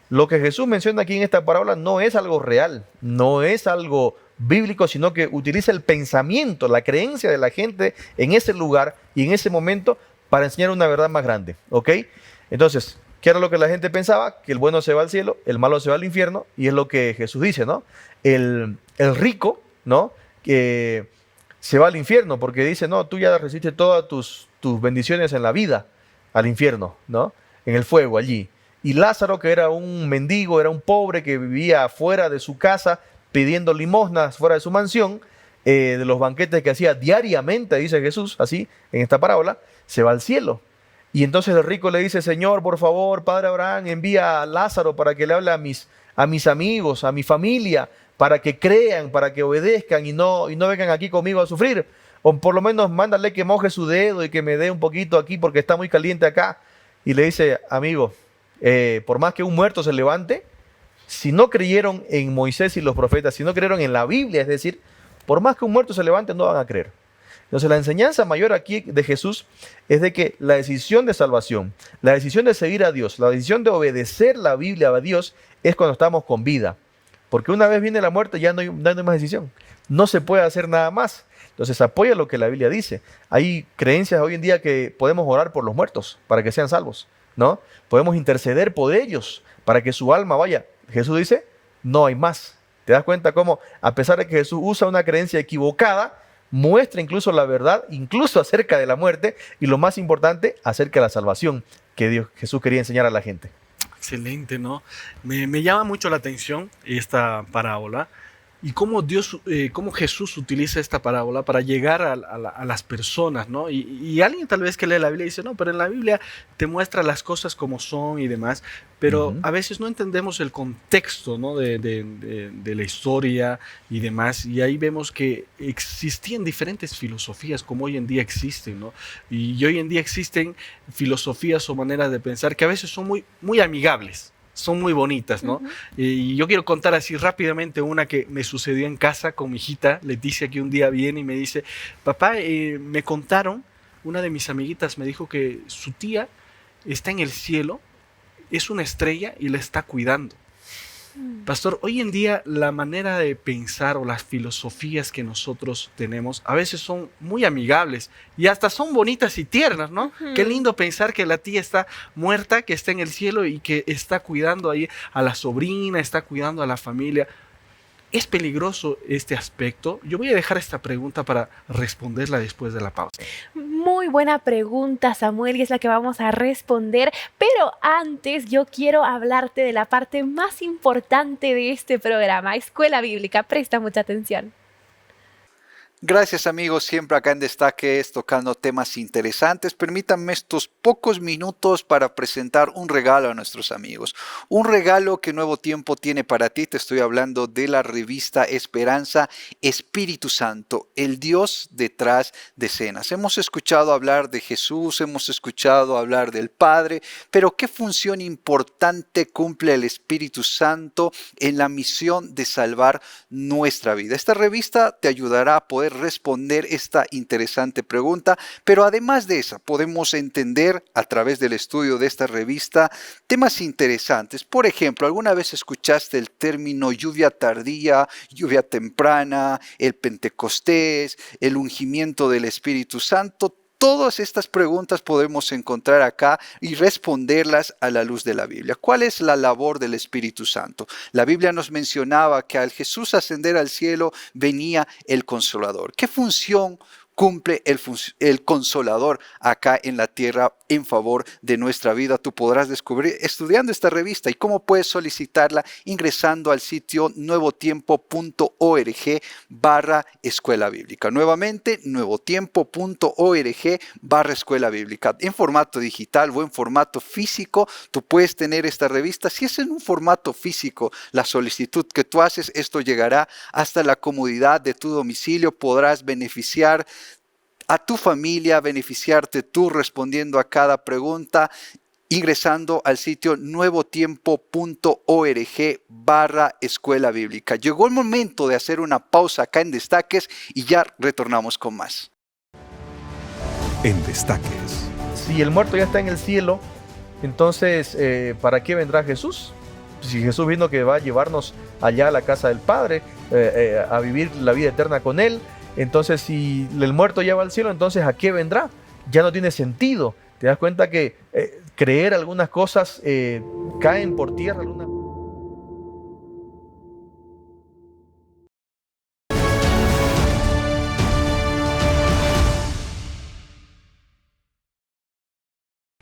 Lo que Jesús menciona aquí en esta parábola no es algo real, no es algo bíblico, sino que utiliza el pensamiento, la creencia de la gente en ese lugar y en ese momento para enseñar una verdad más grande, ¿ok? Entonces, ¿qué era lo que la gente pensaba? Que el bueno se va al cielo, el malo se va al infierno, y es lo que Jesús dice, ¿no? El rico, ¿no? Que se va al infierno porque dice, no, tú ya recibiste todas tus bendiciones en la vida, al infierno, ¿no? En el fuego allí. Y Lázaro, que era un mendigo, era un pobre que vivía fuera de su casa pidiendo limosnas fuera de su mansión, de los banquetes que hacía diariamente, dice Jesús, así, en esta parábola, se va al cielo. Y entonces el rico le dice, Señor, por favor, Padre Abraham, envía a Lázaro para que le hable a mis amigos, a mi familia, para que crean, para que obedezcan y no vengan aquí conmigo a sufrir. O por lo menos mándale que moje su dedo y que me dé un poquito aquí porque está muy caliente acá. Y le dice, amigo, por más que un muerto se levante, si no creyeron en Moisés y los profetas, si no creyeron en la Biblia, es decir, por más que un muerto se levante, no van a creer. Entonces la enseñanza mayor aquí de Jesús es de que la decisión de salvación, la decisión de seguir a Dios, la decisión de obedecer la Biblia a Dios es cuando estamos con vida. Porque una vez viene la muerte ya no hay más decisión. No se puede hacer nada más. Entonces apoya lo que la Biblia dice. Hay creencias hoy en día que podemos orar por los muertos para que sean salvos, ¿no? Podemos interceder por ellos para que su alma vaya. Jesús dice, no hay más. ¿Te das cuenta cómo, a pesar de que Jesús usa una creencia equivocada, muestra incluso la verdad, incluso acerca de la muerte y lo más importante, acerca de la salvación que Jesús quería enseñar a la gente? Excelente, ¿no? Me llama mucho la atención esta parábola y cómo cómo Jesús utiliza esta parábola para llegar a las personas, ¿no? Y alguien tal vez que lee la Biblia dice, no, pero en la Biblia te muestra las cosas como son y demás, pero a veces no entendemos el contexto, ¿no? de la historia y demás, y ahí vemos que existían diferentes filosofías como hoy en día existen, ¿no? Y hoy en día existen filosofías o maneras de pensar que a veces son muy amigables. Son muy bonitas, ¿no? Y yo quiero contar así rápidamente una que me sucedió en casa con mi hijita Leticia, que un día viene y me dice, papá, me contaron, una de mis amiguitas me dijo que su tía está en el cielo, es una estrella y la está cuidando. Pastor, hoy en día la manera de pensar o las filosofías que nosotros tenemos a veces son muy amigables y hasta son bonitas y tiernas, ¿no? Qué lindo pensar que la tía está muerta, que está en el cielo y que está cuidando ahí a la sobrina, está cuidando a la familia. ¿Es peligroso este aspecto? Yo voy a dejar esta pregunta para responderla después de la pausa. Muy buena pregunta, Samuel, y es la que vamos a responder. Pero antes yo quiero hablarte de la parte más importante de este programa, Escuela Bíblica. Presta mucha atención. Gracias amigos, siempre acá en Destaques tocando temas interesantes. Permítanme estos pocos minutos para presentar un regalo a nuestros amigos. Un regalo que Nuevo Tiempo tiene para ti. Te estoy hablando de la revista Esperanza, Espíritu Santo, el Dios detrás de escenas. Hemos escuchado hablar de Jesús, hemos escuchado hablar del Padre, pero ¿qué función importante cumple el Espíritu Santo en la misión de salvar nuestra vida? Esta revista te ayudará a poder responder esta interesante pregunta, pero además de esa podemos entender a través del estudio de esta revista temas interesantes. Por ejemplo, ¿alguna vez escuchaste el término lluvia tardía, lluvia temprana, el Pentecostés, el ungimiento del Espíritu Santo? Todas estas preguntas podemos encontrar acá y responderlas a la luz de la Biblia. ¿Cuál es la labor del Espíritu Santo? La Biblia nos mencionaba que al Jesús ascender al cielo venía el Consolador. ¿Qué función cumple el Consolador acá en la tierra en favor de nuestra vida? Tú podrás descubrir estudiando esta revista. ¿Y cómo puedes solicitarla? Ingresando al sitio nuevotiempo.org/escuela bíblica. Nuevamente, nuevotiempo.org/escuela bíblica. En formato digital o en formato físico, tú puedes tener esta revista. Si es en un formato físico, la solicitud que tú haces, esto llegará hasta la comodidad de tu domicilio. Podrás beneficiar a tu familia, beneficiarte tú respondiendo a cada pregunta, ingresando al sitio nuevotiempo.org/escuela bíblica. Llegó el momento de hacer una pausa acá en Destaques y ya retornamos con más. En Destaques. Si el muerto ya está en el cielo, entonces, ¿para qué vendrá Jesús? Si Jesús vino que va a llevarnos allá a la casa del Padre, a vivir la vida eterna con Él, entonces si el muerto ya va al cielo, entonces ¿a qué vendrá? Ya no tiene sentido. Te das cuenta que creer algunas cosas caen por tierra.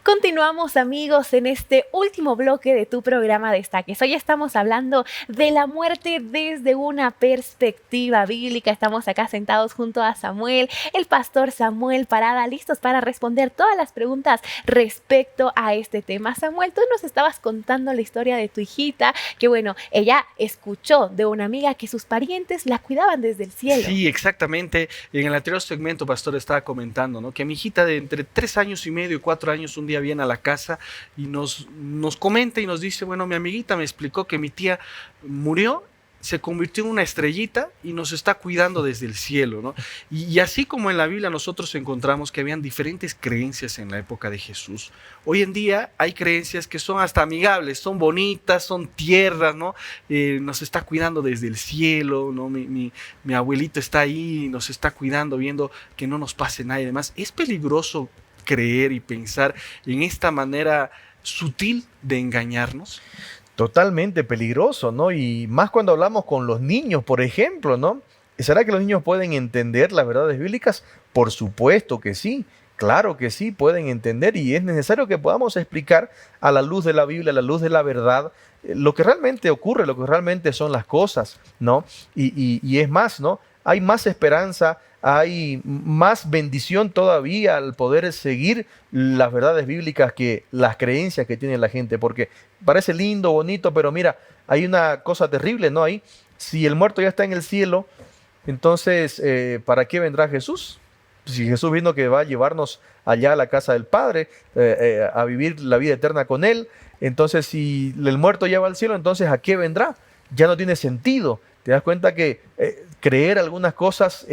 Continuamos amigos en este último bloque de tu programa Destaques. Hoy estamos hablando de la muerte desde una perspectiva bíblica. Estamos acá sentados junto a Samuel, el pastor Samuel Parada, listos para responder todas las preguntas respecto a este tema. Samuel, tú nos estabas contando la historia de tu hijita, que bueno, ella escuchó de una amiga que sus parientes la cuidaban desde el cielo. Sí, exactamente. En el anterior segmento, pastor, estaba comentando, ¿no?, que mi hijita de entre 3 años y medio y 4 años un día viene a la casa y nos comenta y nos dice, bueno, mi amiguita me explicó que mi tía murió, se convirtió en una estrellita y nos está cuidando desde el cielo, ¿no? Y así como en la Biblia nosotros encontramos que habían diferentes creencias en la época de Jesús, hoy en día hay creencias que son hasta amigables, son bonitas, son tiernas, ¿no? Nos está cuidando desde el cielo, ¿no? Mi abuelito está ahí, nos está cuidando, viendo que no nos pase nada y demás. Es peligroso creer y pensar en esta manera sutil de engañarnos. Totalmente peligroso, ¿no? Y más cuando hablamos con los niños, por ejemplo, ¿no? ¿Será que los niños pueden entender las verdades bíblicas? Por supuesto que sí, claro que sí, pueden entender, y es necesario que podamos explicar a la luz de la Biblia, a la luz de la verdad, lo que realmente ocurre, lo que realmente son las cosas, ¿no? Y es más, ¿no? Hay más esperanza, hay más bendición todavía al poder seguir las verdades bíblicas que las creencias que tiene la gente, porque parece lindo, bonito, pero mira, hay una cosa terrible, ¿no? Ahí, si el muerto ya está en el cielo, entonces, ¿para qué vendrá Jesús? Si Jesús vino que va a llevarnos allá a la casa del Padre, a vivir la vida eterna con Él, entonces si el muerto ya va al cielo, entonces ¿a qué vendrá? Ya no tiene sentido. Te das cuenta que creer algunas cosas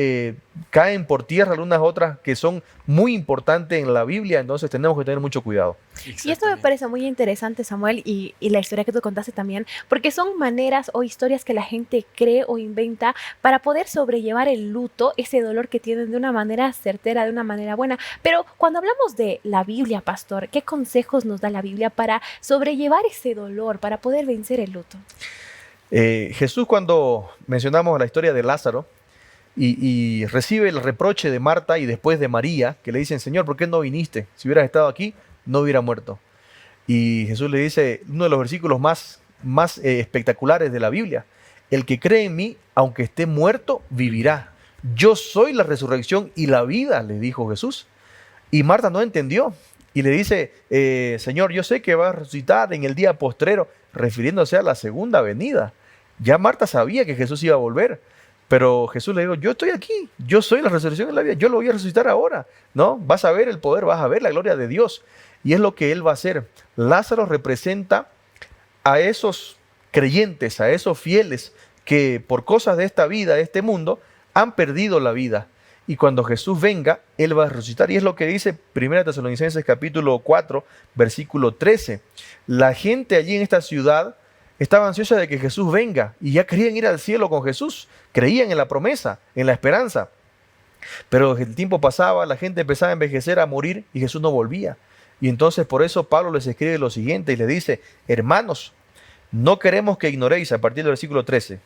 caen por tierra, algunas otras que son muy importantes en la Biblia, entonces tenemos que tener mucho cuidado. Y esto me parece muy interesante, Samuel, y la historia que tú contaste también, porque son maneras o historias que la gente cree o inventa para poder sobrellevar el luto, ese dolor que tienen de una manera certera, de una manera buena. Pero cuando hablamos de la Biblia, pastor, ¿qué consejos nos da la Biblia para sobrellevar ese dolor, para poder vencer el luto? Jesús, cuando mencionamos la historia de Lázaro y recibe el reproche de Marta y después de María, que le dicen, Señor, ¿por qué no viniste? Si hubieras estado aquí, no hubiera muerto. Y Jesús le dice, uno de los versículos más espectaculares de la Biblia, el que cree en mí, aunque esté muerto, vivirá. Yo soy la resurrección y la vida, le dijo Jesús. Y Marta no entendió y le dice, Señor, yo sé que va a resucitar en el día postrero, refiriéndose a la segunda venida. Ya Marta sabía que Jesús iba a volver, pero Jesús le dijo, yo estoy aquí, yo soy la resurrección y la vida, yo lo voy a resucitar ahora, ¿no? Vas a ver el poder, vas a ver la gloria de Dios. Y es lo que Él va a hacer. Lázaro representa a esos creyentes, a esos fieles que por cosas de esta vida, de este mundo, han perdido la vida. Y cuando Jesús venga, Él va a resucitar. Y es lo que dice 1 Tesalonicenses capítulo 4, versículo 13. La gente allí en esta ciudad estaba ansiosa de que Jesús venga y ya querían ir al cielo con Jesús. Creían en la promesa, en la esperanza. Pero el tiempo pasaba, la gente empezaba a envejecer, a morir y Jesús no volvía. Y entonces por eso Pablo les escribe lo siguiente y les dice, hermanos, no queremos que ignoréis, a partir del versículo 13,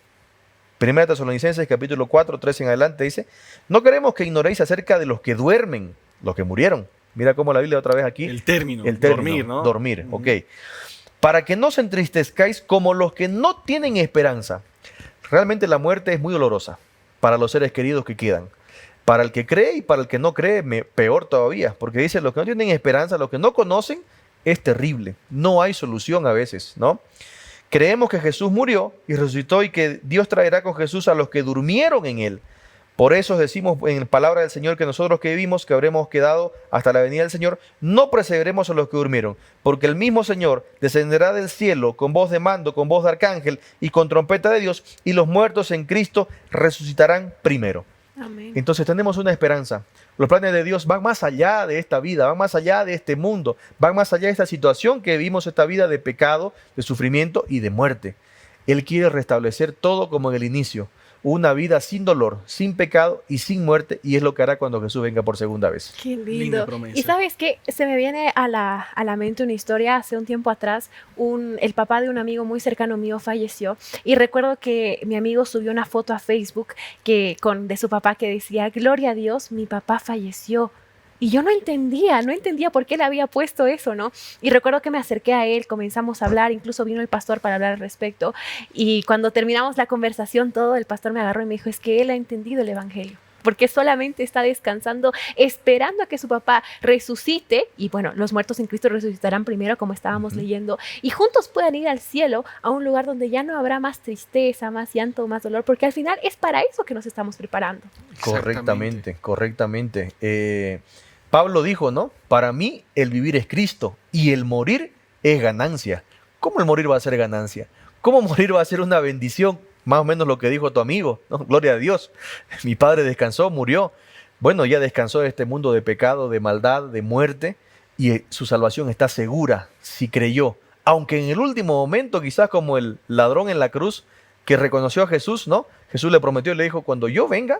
1 Tesalonicenses capítulo 4, 13 en adelante dice, no queremos que ignoréis acerca de los que duermen, los que murieron. Mira cómo la Biblia otra vez aquí. El término, dormir, ¿no? Dormir, ok. Para que no os entristezcáis como los que no tienen esperanza. Realmente la muerte es muy dolorosa para los seres queridos que quedan. Para el que cree y para el que no cree, peor todavía. Porque dice, los que no tienen esperanza, los que no conocen, es terrible. No hay solución a veces, ¿no? Creemos que Jesús murió y resucitó y que Dios traerá con Jesús a los que durmieron en Él. Por eso decimos en la palabra del Señor que nosotros que vivimos, que habremos quedado hasta la venida del Señor, no precederemos a los que durmieron, porque el mismo Señor descenderá del cielo con voz de mando, con voz de arcángel y con trompeta de Dios, y los muertos en Cristo resucitarán primero. Amén. Entonces tenemos una esperanza. Los planes de Dios van más allá de esta vida, van más allá de este mundo, van más allá de esta situación que vivimos, esta vida de pecado, de sufrimiento y de muerte. Él quiere restablecer todo como en el inicio, una vida sin dolor, sin pecado y sin muerte, y es lo que hará cuando Jesús venga por segunda vez. Qué Linda lindo. promesa. Y sabes qué, se me viene a la mente una historia. Hace un tiempo atrás, el papá de un amigo muy cercano mío falleció y recuerdo que mi amigo subió una foto a Facebook de su papá que decía, gloria a Dios, mi papá falleció. Y yo no entendía por qué le había puesto eso, ¿no? Y recuerdo que me acerqué a él, comenzamos a hablar, incluso vino el pastor para hablar al respecto. Y cuando terminamos la conversación, el pastor me agarró y me dijo, es que él ha entendido el evangelio, porque solamente está descansando, esperando a que su papá resucite. Y bueno, los muertos en Cristo resucitarán primero, como estábamos leyendo, y juntos puedan ir al cielo, a un lugar donde ya no habrá más tristeza, más llanto, más dolor, porque al final es para eso que nos estamos preparando. Correctamente. Pablo dijo, ¿no? Para mí el vivir es Cristo y el morir es ganancia. ¿Cómo el morir va a ser ganancia? ¿Cómo morir va a ser una bendición? Más o menos lo que dijo tu amigo, ¿no? Gloria a Dios. Mi padre descansó, murió. Bueno, ya descansó de este mundo de pecado, de maldad, de muerte, y su salvación está segura si creyó. Aunque en el último momento, quizás como el ladrón en la cruz que reconoció a Jesús, ¿no? Jesús le prometió y le dijo, cuando yo venga,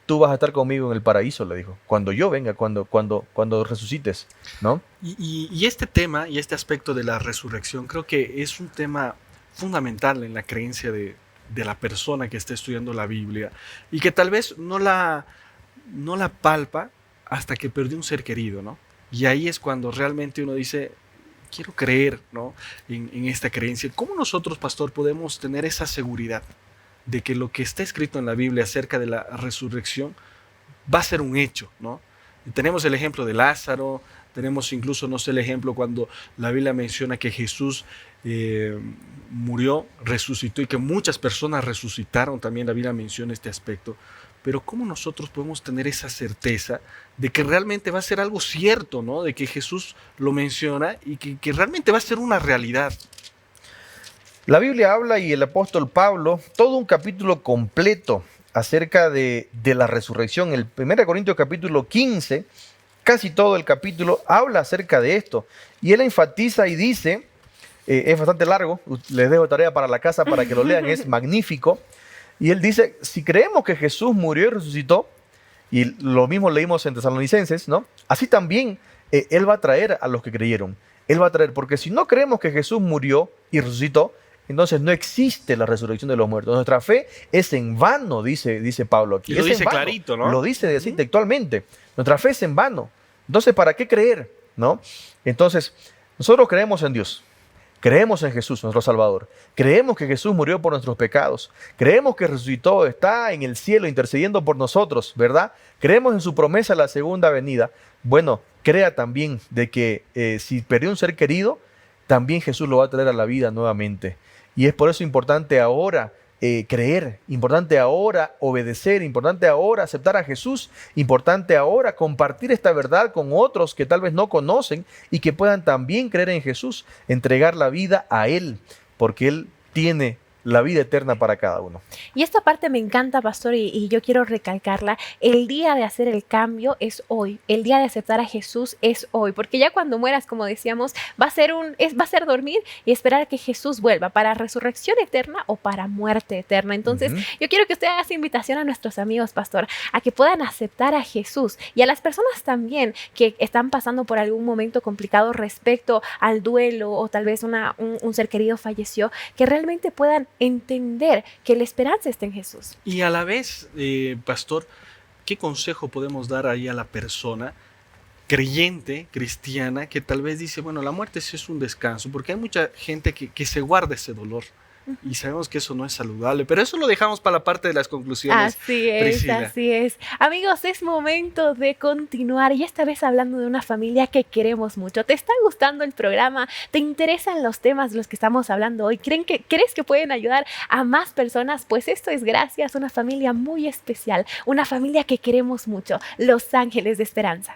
tú vas a estar conmigo en el paraíso, le dijo. Cuando yo venga, cuando resucites, ¿no? Y este tema y este aspecto de la resurrección creo que es un tema fundamental en la creencia de la persona que está estudiando la Biblia y que tal vez no la palpa hasta que perdió un ser querido, ¿no? Y ahí es cuando realmente uno dice, quiero creer, ¿no? en esta creencia. ¿Cómo nosotros, pastor, podemos tener esa seguridad de que lo que está escrito en la Biblia acerca de la resurrección va a ser un hecho, ¿no? Y tenemos el ejemplo de Lázaro, tenemos incluso, no sé, el ejemplo cuando la Biblia menciona que Jesús murió, resucitó y que muchas personas resucitaron, también la Biblia menciona este aspecto. Pero ¿cómo nosotros podemos tener esa certeza de que realmente va a ser algo cierto, ¿no? De que Jesús lo menciona y que realmente va a ser una realidad? La Biblia habla y el apóstol Pablo, todo un capítulo completo acerca de la resurrección. El 1 Corintios capítulo 15, casi todo el capítulo habla acerca de esto. Y él enfatiza y dice, es bastante largo, les dejo tarea para la casa para que lo lean, es magnífico. Y él dice, si creemos que Jesús murió y resucitó, y lo mismo leímos en Tesalonicenses, ¿no? Así también Él va a traer a los que creyeron. Él va a traer, porque si no creemos que Jesús murió y resucitó, entonces no existe la resurrección de los muertos. Nuestra fe es en vano, dice Pablo aquí. Y lo es dice en vano. clarito, ¿no? Lo dice así textualmente. Nuestra fe es en vano. Entonces, ¿para qué creer? ¿No? Entonces, nosotros creemos en Dios. Creemos en Jesús, nuestro Salvador. Creemos que Jesús murió por nuestros pecados. Creemos que resucitó, está en el cielo intercediendo por nosotros, ¿verdad? Creemos en su promesa de la segunda venida. Bueno, crea también de que si perdió un ser querido, también Jesús lo va a traer a la vida nuevamente. Y es por eso importante ahora creer, importante ahora obedecer, importante ahora aceptar a Jesús, importante ahora compartir esta verdad con otros que tal vez no conocen y que puedan también creer en Jesús, entregar la vida a Él, porque Él tiene la vida eterna para cada uno. Y esta parte me encanta, pastor, y yo quiero recalcarla. El día de hacer el cambio es hoy. El día de aceptar a Jesús es hoy. Porque ya cuando mueras, como decíamos, va a ser dormir y esperar que Jesús vuelva para resurrección eterna o para muerte eterna. Entonces, yo quiero que usted haga esa invitación a nuestros amigos, pastor, a que puedan aceptar a Jesús y a las personas también que están pasando por algún momento complicado respecto al duelo o tal vez un ser querido falleció, que realmente puedan entender que la esperanza está en Jesús. Y a la vez, pastor, ¿qué consejo podemos dar ahí a la persona creyente, cristiana, que tal vez dice, bueno, la muerte sí es un descanso? Porque hay mucha gente que se guarda ese dolor. Y sabemos que eso no es saludable, pero eso lo dejamos para la parte de las conclusiones. Así es, Priscila. así es. Amigos, es momento de continuar y esta vez hablando de una familia que queremos mucho. ¿Te está gustando el programa? ¿Te interesan los temas de los que estamos hablando hoy? ¿Crees que pueden ayudar a más personas? Pues esto es gracias a una familia muy especial, una familia que queremos mucho, Los Ángeles de Esperanza.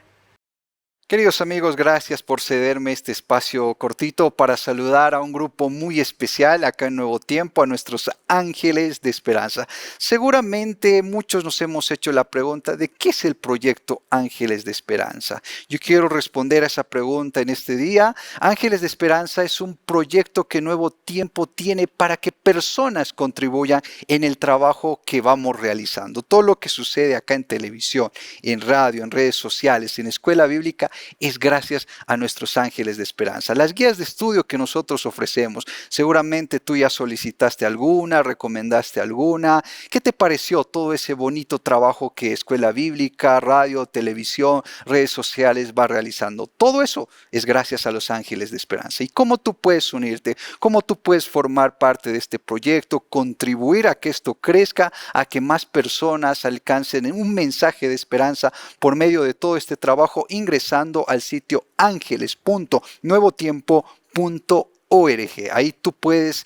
Queridos amigos, gracias por cederme este espacio cortito para saludar a un grupo muy especial acá en Nuevo Tiempo, a nuestros Ángeles de Esperanza. Seguramente muchos nos hemos hecho la pregunta de qué es el proyecto Ángeles de Esperanza. Yo quiero responder a esa pregunta en este día. Ángeles de Esperanza es un proyecto que Nuevo Tiempo tiene para que personas contribuyan en el trabajo que vamos realizando. Todo lo que sucede acá en televisión, en radio, en redes sociales, en escuela bíblica, es gracias a nuestros Ángeles de Esperanza. Las guías de estudio que nosotros ofrecemos, seguramente tú ya solicitaste alguna, recomendaste alguna. ¿Qué te pareció todo ese bonito trabajo que escuela bíblica, radio, televisión, redes sociales va realizando? Todo eso es gracias a los Ángeles de Esperanza. ¿Y cómo tú puedes unirte? ¿Cómo tú puedes formar parte de este proyecto? Contribuir a que esto crezca, a que más personas alcancen un mensaje de esperanza por medio de todo este trabajo, ingresando al sitio ángeles.nuevotiempo.org. Ahí tú puedes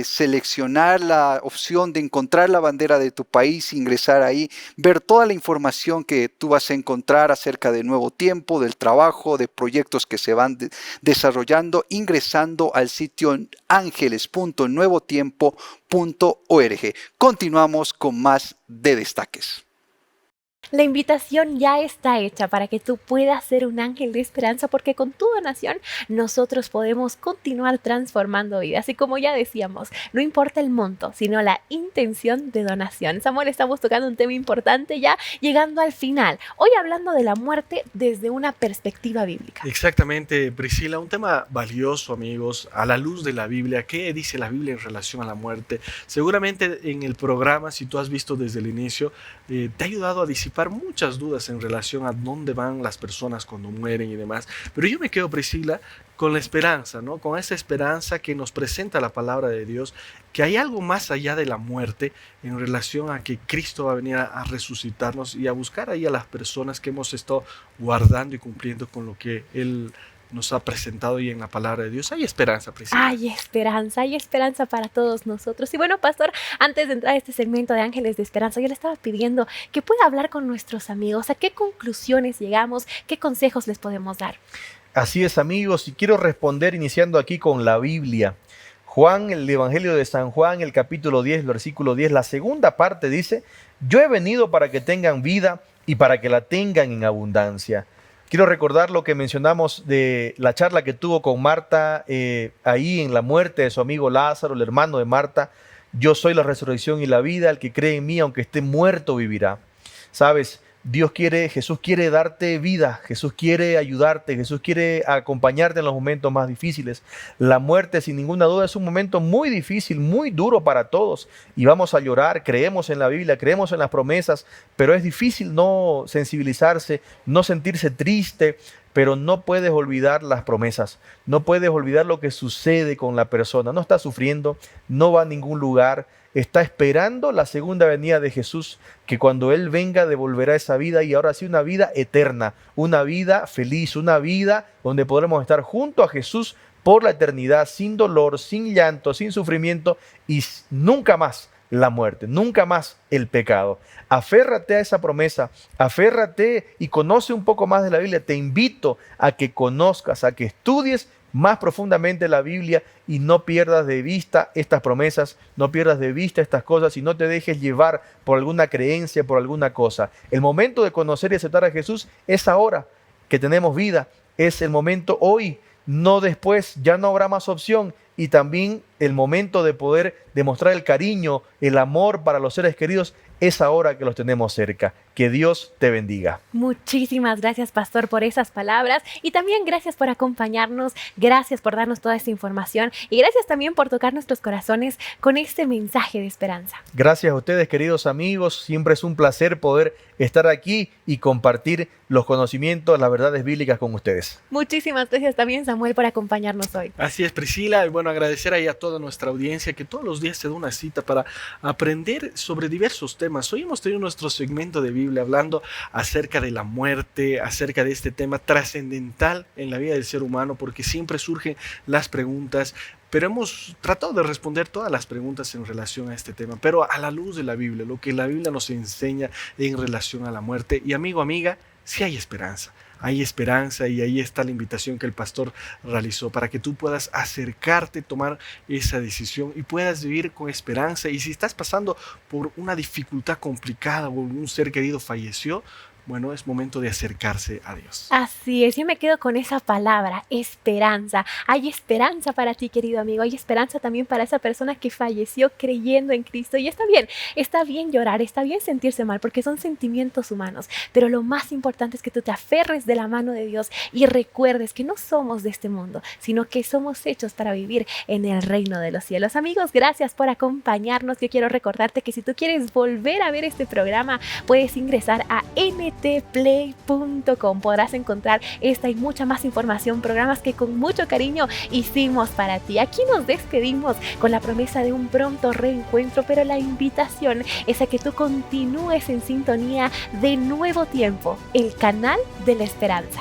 seleccionar la opción de encontrar la bandera de tu país, ingresar ahí, ver toda la información que tú vas a encontrar acerca de Nuevo Tiempo, del trabajo, de proyectos que se van desarrollando, ingresando al sitio ángeles.nuevotiempo.org. Continuamos con más de Destaques. La invitación ya está hecha para que tú puedas ser un ángel de esperanza, porque con tu donación nosotros podemos continuar transformando vidas. Y como ya decíamos, no importa el monto, sino la intención de donación. Samuel, estamos tocando un tema importante ya, llegando al final. Hoy hablando de la muerte desde una perspectiva bíblica. Exactamente, Priscila, un tema valioso, amigos, a la luz de la Biblia. ¿Qué dice la Biblia en relación a la muerte? Seguramente en el programa, si tú has visto desde el inicio, te ha ayudado a disipar muchas dudas en relación a dónde van las personas cuando mueren y demás. Pero yo me quedo, Priscila, con la esperanza, ¿no? Con esa esperanza que nos presenta la palabra de Dios, que hay algo más allá de la muerte en relación a que Cristo va a venir a resucitarnos y a buscar ahí a las personas que hemos estado guardando y cumpliendo con lo que Él nos ha presentado ahí en la palabra de Dios. Hay esperanza, Priscila. Hay esperanza para todos nosotros. Y bueno, pastor, antes de entrar a este segmento de Ángeles de Esperanza, yo le estaba pidiendo que pueda hablar con nuestros amigos. ¿A qué conclusiones llegamos? ¿Qué consejos les podemos dar? Así es, amigos, y quiero responder iniciando aquí con la Biblia. Juan, el Evangelio de San Juan, el capítulo 10, versículo 10, la segunda parte dice: yo he venido para que tengan vida y para que la tengan en abundancia. Quiero recordar lo que mencionamos de la charla que tuvo con Marta ahí en la muerte de su amigo Lázaro, el hermano de Marta. Yo soy la resurrección y la vida, el que cree en mí, aunque esté muerto, vivirá. ¿Sabes? Jesús quiere darte vida, Jesús quiere ayudarte, Jesús quiere acompañarte en los momentos más difíciles. La muerte, sin ninguna duda, es un momento muy difícil, muy duro para todos. Y vamos a llorar, creemos en la Biblia, creemos en las promesas, pero es difícil no sensibilizarse, no sentirse triste. pero no puedes olvidar las promesas, no puedes olvidar lo que sucede con la persona. No está sufriendo, no va a ningún lugar, está esperando la segunda venida de Jesús, que cuando Él venga devolverá esa vida, y ahora sí una vida eterna, una vida feliz, una vida donde podremos estar junto a Jesús por la eternidad, sin dolor, sin llanto, sin sufrimiento y nunca más la muerte, nunca más el pecado. Aférrate a esa promesa, aférrate y conoce un poco más de la Biblia. Te invito a que conozcas, a que estudies más profundamente la Biblia y no pierdas de vista estas promesas, no pierdas de vista estas cosas y no te dejes llevar por alguna creencia, por alguna cosa. El momento de conocer y aceptar a Jesús es ahora que tenemos vida, es el momento hoy, no después, ya no habrá más opción. Y también el momento de poder demostrar el cariño, el amor para los seres queridos, es ahora que los tenemos cerca. Que Dios te bendiga. Muchísimas gracias, pastor, por esas palabras y también gracias por acompañarnos, gracias por darnos toda esta información y gracias también por tocar nuestros corazones con este mensaje de esperanza. Gracias a ustedes, queridos amigos. Siempre es un placer poder estar aquí y compartir los conocimientos, las verdades bíblicas con ustedes. Muchísimas gracias también, Samuel, por acompañarnos hoy. Así es, Priscila, y bueno, agradecer ahí a toda nuestra audiencia que todos los días se da una cita para aprender sobre diversos temas. Hoy hemos tenido nuestro segmento de Biblia hablando acerca de la muerte, acerca de este tema trascendental en la vida del ser humano, porque siempre surgen las preguntas, pero hemos tratado de responder todas las preguntas en relación a este tema, pero a la luz de la Biblia, lo que la Biblia nos enseña en relación a la muerte. Y amigo, amiga, sí hay esperanza. Hay esperanza y ahí está la invitación que el pastor realizó para que tú puedas acercarte, tomar esa decisión y puedas vivir con esperanza. Y si estás pasando por una dificultad complicada o un ser querido falleció, bueno, es momento de acercarse a Dios. Así es, yo me quedo con esa palabra, esperanza. Hay esperanza para ti, querido amigo. Hay esperanza también para esa persona que falleció creyendo en Cristo. Y está bien llorar, está bien sentirse mal, porque son sentimientos humanos. Pero lo más importante es que tú te aferres de la mano de Dios y recuerdes que no somos de este mundo, sino que somos hechos para vivir en el reino de los cielos. Amigos, gracias por acompañarnos. Yo quiero recordarte que si tú quieres volver a ver este programa, puedes ingresar a ntplay.com. Podrás encontrar esta y mucha más información, programas que con mucho cariño hicimos para ti. Aquí nos despedimos con la promesa de un pronto reencuentro, pero la invitación es a que tú continúes en sintonía de Nuevo Tiempo, el canal de la esperanza.